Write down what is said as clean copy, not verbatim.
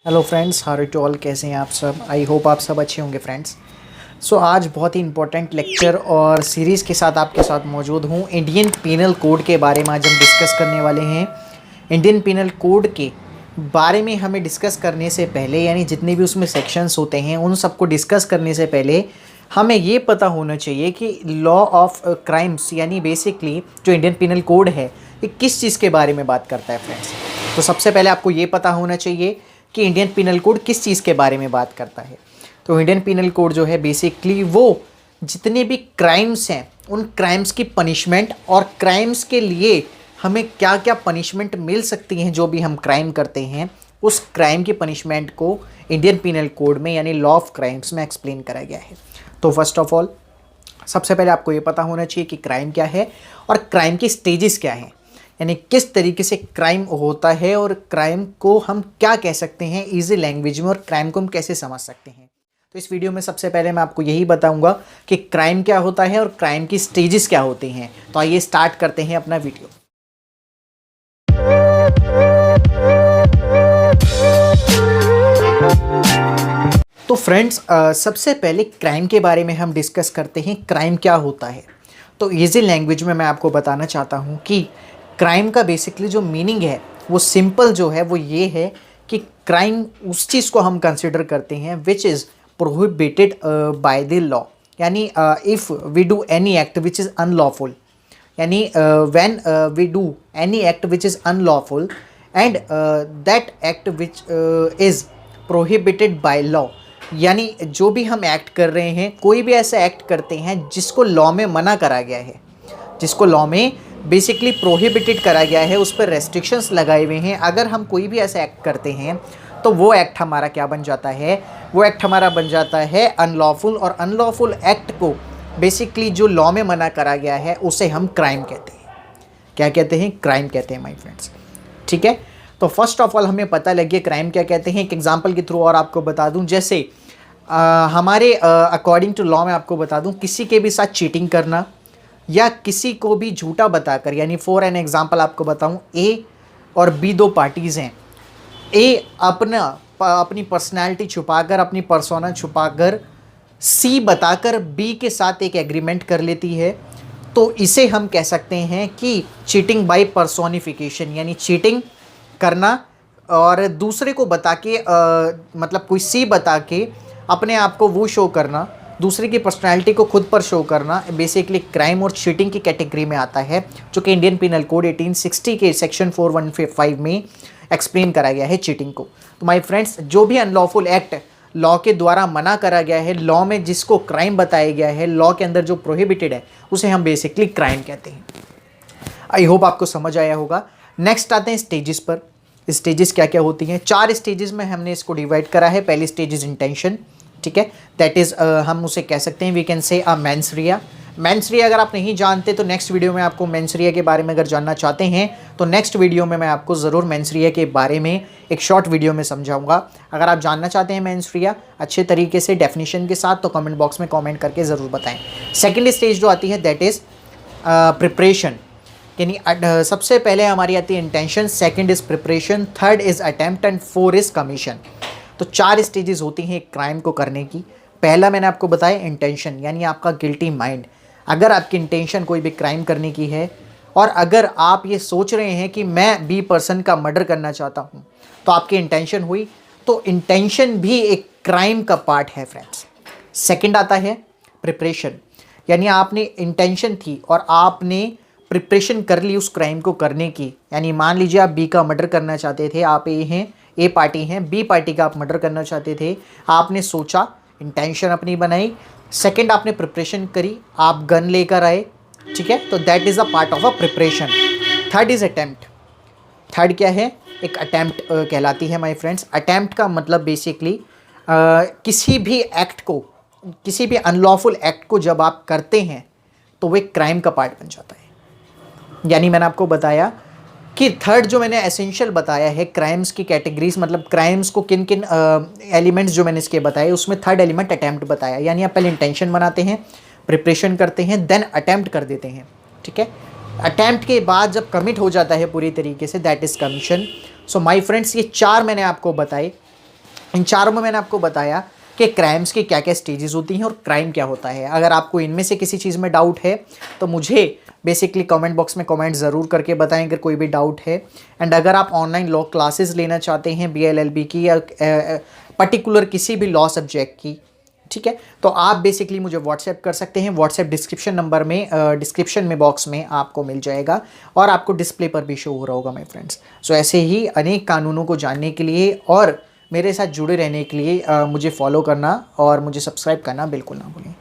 Hello friends, how to all, कैसे हैं आप सब। आई होप आप सब अच्छे होंगे फ्रेंड्स। सो आज बहुत ही इंपॉर्टेंट लेक्चर और सीरीज़ के साथ आपके साथ मौजूद हूँ। इंडियन पीनल कोड के बारे में आज हम डिस्कस करने वाले हैं। इंडियन पीनल कोड के बारे में हमें डिस्कस करने से पहले, यानी जितने भी उसमें सेक्शंस होते हैं उन सबको डिस्कस करने से पहले हमें ये पता होना चाहिए कि लॉ ऑफ क्राइम्स यानी बेसिकली जो इंडियन पीनल कोड है ये किस चीज़ के बारे में बात करता है फ्रेंड्स। तो सबसे पहले आपको ये पता होना चाहिए कि इंडियन पीनल कोड किस चीज़ के बारे में बात करता है। तो इंडियन पीनल कोड जो है बेसिकली वो जितने भी क्राइम्स हैं उन क्राइम्स की पनिशमेंट और क्राइम्स के लिए हमें क्या क्या पनिशमेंट मिल सकती हैं, जो भी हम क्राइम करते हैं उस क्राइम की पनिशमेंट को इंडियन पीनल कोड में यानी लॉ ऑफ क्राइम्स में एक्सप्लेन करा गया है। तो फर्स्ट ऑफ ऑल सबसे पहले आपको ये पता होना चाहिए कि क्राइम क्या है और क्राइम की स्टेजेस क्या हैं, यानी किस तरीके से क्राइम होता है और क्राइम को हम क्या कह सकते हैं इजी लैंग्वेज में, और क्राइम को हम कैसे समझ सकते हैं। तो इस वीडियो में सबसे पहले मैं आपको यही बताऊंगा कि क्राइम क्या होता है और क्राइम की स्टेजेस क्या होती हैं। तो आइए स्टार्ट करते हैं अपना वीडियो। तो फ्रेंड्स सबसे पहले क्राइम के बारे में हम डिस्कस करते हैं। क्राइम क्या होता है, तो इजी लैंग्वेज में मैं आपको बताना चाहता हूँ कि क्राइम का बेसिकली जो मीनिंग है वो सिंपल जो है वो ये है कि क्राइम उस चीज़ को हम कंसिडर करते हैं which is prohibited by the law, यानी if we do any act which is unlawful, यानी when we do any act which is unlawful and that act which is prohibited by law, यानी जो भी हम act कर रहे हैं, कोई भी ऐसा एक्ट करते हैं जिसको लॉ में मना करा गया है, जिसको लॉ में बेसिकली प्रोहिबिटेड करा गया है, उस पर रेस्ट्रिक्शंस लगाए हुए हैं। अगर हम कोई भी ऐसा एक्ट करते हैं तो वो एक्ट हमारा क्या बन जाता है, वो एक्ट हमारा बन जाता है अनलॉफुल, और अनलॉफुल एक्ट को बेसिकली जो लॉ में मना करा गया है उसे हम क्राइम कहते हैं। क्या कहते हैं? क्राइम कहते हैं माय फ्रेंड्स। ठीक है, तो फर्स्ट ऑफ ऑल हमें पता लगे क्राइम क्या कहते हैं। एक एग्जांपल के थ्रू और आपको बता दूं, जैसे हमारे अकॉर्डिंग टू लॉ में आपको बता दूं, किसी के भी साथ चीटिंग करना या किसी को भी झूठा बताकर, यानी फॉर एन एग्जांपल आपको बताऊं, ए और बी दो पार्टीज़ हैं। ए अपनी पर्सनैलिटी छुपाकर, अपनी पर्सोना छुपाकर सी बताकर बी के साथ एक एग्रीमेंट कर लेती है, तो इसे हम कह सकते हैं कि चीटिंग बाय पर्सोनिफिकेशन, यानी चीटिंग करना और दूसरे को बता के मतलब कोई सी बता के अपने आप को वो शो करना, दूसरे की पर्सनालिटी को खुद पर शो करना, बेसिकली क्राइम और चीटिंग की कैटेगरी में आता है, जो कि इंडियन पीनल कोड 1860 के सेक्शन 415 में एक्सप्लेन करा गया है चीटिंग को। तो माय फ्रेंड्स, जो भी अनलॉफुल एक्ट लॉ के द्वारा मना करा गया है, लॉ में जिसको क्राइम बताया गया है, लॉ के अंदर जो प्रोहिबिटेड है, उसे हम बेसिकली क्राइम कहते हैं। आई होप आपको समझ आया होगा। नेक्स्ट आते हैं स्टेजेस पर। स्टेजेस क्या क्या होती हैं? 4 स्टेजेस में हमने इसको डिवाइड करा है। पहली स्टेज इज इंटेंशन, ठीक है, दैट इज़ हम उसे कह सकते हैं, we can say a mens rea. Mens rea अगर आप नहीं जानते तो नेक्स्ट वीडियो में आपको मेंसरिया के बारे में अगर जानना चाहते हैं तो नेक्स्ट वीडियो में मैं आपको ज़रूर मेंसरिया के बारे में एक शॉर्ट वीडियो में समझाऊंगा। अगर आप जानना चाहते हैं मेंसरिया अच्छे तरीके से डेफिनेशन के साथ, तो कमेंट बॉक्स में कमेंट करके ज़रूर बताएं। सेकेंड स्टेज जो आती है दैट इज़ प्रिपरेशन, यानी सबसे पहले हमारी आती है intention, second is preparation, third is attempt and 4 is commission. तो 4 स्टेजेस होती हैं एक क्राइम को करने की। पहला मैंने आपको बताया इंटेंशन, यानी आपका गिल्टी माइंड। अगर आपकी इंटेंशन कोई भी क्राइम करने की है और अगर आप ये सोच रहे हैं कि मैं बी पर्सन का मर्डर करना चाहता हूँ, तो आपकी इंटेंशन हुई, तो इंटेंशन भी एक क्राइम का पार्ट है फ्रेंड्स। सेकंड आता है प्रिपरेशन, यानी आपने इंटेंशन थी और आपने प्रिपरेशन कर ली उस क्राइम को करने की। यानी मान लीजिए आप बी का मर्डर करना चाहते थे, आप ए हैं, ए पार्टी हैं, बी पार्टी का आप मर्डर करना चाहते थे, आपने सोचा, इंटेंशन अपनी बनाई, सेकंड आपने प्रिपरेशन करी, आप गन लेकर आए, ठीक है, तो that is a part of a preparation. Third is attempt. Third क्या है? एक अटैम्प्ट कहलाती है माय फ्रेंड्स। अटैम्प्ट का मतलब बेसिकली किसी भी एक्ट को, किसी भी अनलॉफुल एक्ट को जब आप करते हैं तो वो एक क्राइम का पार्ट बन जाता है। यानी मैंने आपको बताया कि थर्ड जो मैंने एसेंशियल बताया है क्राइम्स की कैटेगरीज, मतलब क्राइम्स को किन किन एलिमेंट्स जो मैंने इसके बताए, उसमें थर्ड एलिमेंट अटैम्प्ट बताया। यानी आप पहले इंटेंशन बनाते हैं, प्रिपरेशन करते हैं, देन अटैम्प्ट कर देते हैं, ठीक है। अटैम्प्ट के बाद जब कमिट हो जाता है पूरी तरीके से, that is commission. So my friends, ये 4 मैंने आपको बताए इन चारों में मैंने आपको बताया कि क्राइम्स की क्या क्या स्टेजेस होती हैं और क्राइम क्या होता है। अगर आपको इनमें से किसी चीज़ में डाउट है तो मुझे बेसिकली कमेंट बॉक्स में कमेंट ज़रूर करके बताएं अगर कोई भी डाउट है। एंड अगर आप ऑनलाइन लॉ क्लासेस लेना चाहते हैं BLLB की या पर्टिकुलर किसी भी लॉ सब्जेक्ट की, ठीक है, तो आप बेसिकली मुझे व्हाट्सएप कर सकते हैं। व्हाट्सएप डिस्क्रिप्शन नंबर में डिस्क्रिप्शन में बॉक्स में आपको मिल जाएगा और आपको डिस्प्ले पर भी शो हो रहा होगा माय फ्रेंड्स। सो ऐसे ही अनेक कानूनों को जानने के लिए और मेरे साथ जुड़े रहने के लिए मुझे फॉलो करना और मुझे सब्सक्राइब करना बिल्कुल ना भूलें।